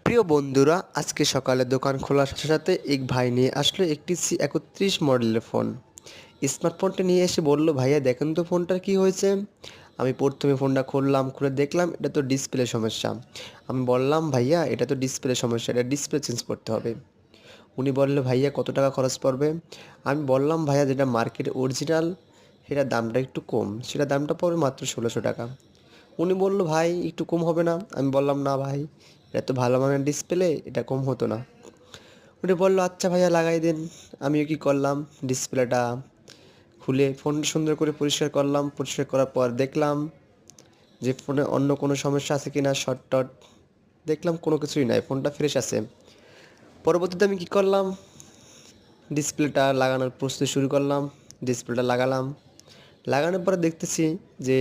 প্রিয় বন্ধুরা, আজকে সকালে দোকান খোলার সাথে সাথে এক ভাই নিয়ে আসলো একটি C31 মডেলের ফোন। স্মার্টফোনটা নিয়ে এসে বলল, ভাইয়া দেখেন তো ফোনটার কি হয়েছে। আমি প্রথমে ফোনটা খুললাম, খুলে দেখলাম এটা তো ডিসপ্লে সমস্যা। আমি বললাম, ভাইয়া এটা তো ডিসপ্লে সমস্যা, এটা ডিসপ্লে চেঞ্জ করতে হবে। উনি বললো, ভাইয়া কত টাকা খরচ পড়বে। আমি বললাম, ভাইয়া যেটা মার্কেটে অরিজিনাল সেটার দামটা একটু কম, সেটার দামটা পড়বে মাত্র 1600 টাকা। উনি বলল, ভাই একটু কম হবে না। আমি বললাম, না ভাই, এটা তো ভালো মানের ডিসপ্লে, এটা কম হতো না। উনি বলল, আচ্ছা ভাইয়া লাগাই দিন। আমিও কি করলাম, ডিসপ্লেটা খুলে ফোনটা সুন্দর করে পরিষ্কার করলাম। পরিষ্কার করার পর দেখলাম যে ফোনে অন্য কোনো সমস্যা আছে কিনা, শর্ট টট দেখলাম কোনো কিছুই নাই, ফোনটা ফ্রেশ আছে। পরবর্তীতে আমি কি করলাম, ডিসপ্লেটা লাগানোর প্রস্তুতি শুরু করলাম। ডিসপ্লেটা লাগালাম, লাগানোর পরে দেখতেছি যে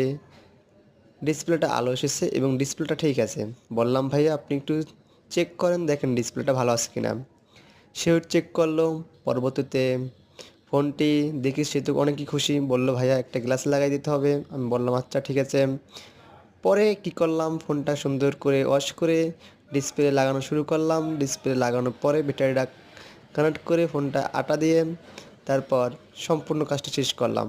ডিসপ্লেটা আলো এসেছে এবং ডিসপ্লেটা ঠিক আছে। বললাম, ভাইয়া আপনি একটু চেক করেন, দেখেন ডিসপ্লেটা ভালো আছে কিনা। সেও চেক করলো। পরবর্তীতে ফোনটি দেখে সে তো অনেকই খুশি, বলল, ভাইয়া একটা গ্লাস লাগাই দিতে হবে। আমি বললাম, আচ্ছা ঠিক আছে। পরে কি করলাম, ফোনটা সুন্দর করে ওয়াশ করে ডিসপ্লে লাগানো শুরু করলাম। ডিসপ্লে লাগানোর পরে ব্যাটারিটা কানেক্ট করে ফোনটা আটা দিয়ে তারপর সম্পূর্ণ কাজটা শেষ করলাম।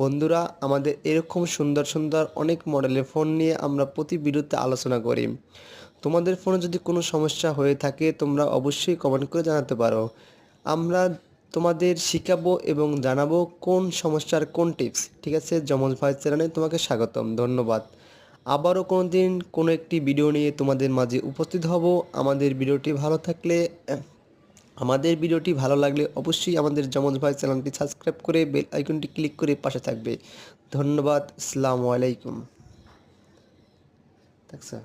বন্ধুরা, আমাদের এরকম সুন্দর সুন্দর অনেক মডেলের ফোন নিয়ে আমরা প্রতি ভিডিওতে আলোচনা করি। তোমাদের ফোনে যদি কোনো সমস্যা হয়ে থাকে তোমরা অবশ্যই কমেন্ট করে জানাতে পারো। আমরা তোমাদের শিখাবো এবং জানাবো কোন সমস্যার কোন টিপস। ঠিক আছে, যমজ ভাই চ্যানেলে তোমাকে স্বাগতম, ধন্যবাদ। আবারও কোনো দিন কোনো একটি ভিডিও নিয়ে তোমাদের মাঝে উপস্থিত হব। আমাদের ভিডিওটি ভালো লাগলে অবশ্যই আমাদের যমজ ভাই চ্যানেলটি সাবস্ক্রাইব করে বেল আইকনটি ক্লিক করে পাশে থাকবে। ধন্যবাদ। আসসালামু আলাইকুম। দেখছো?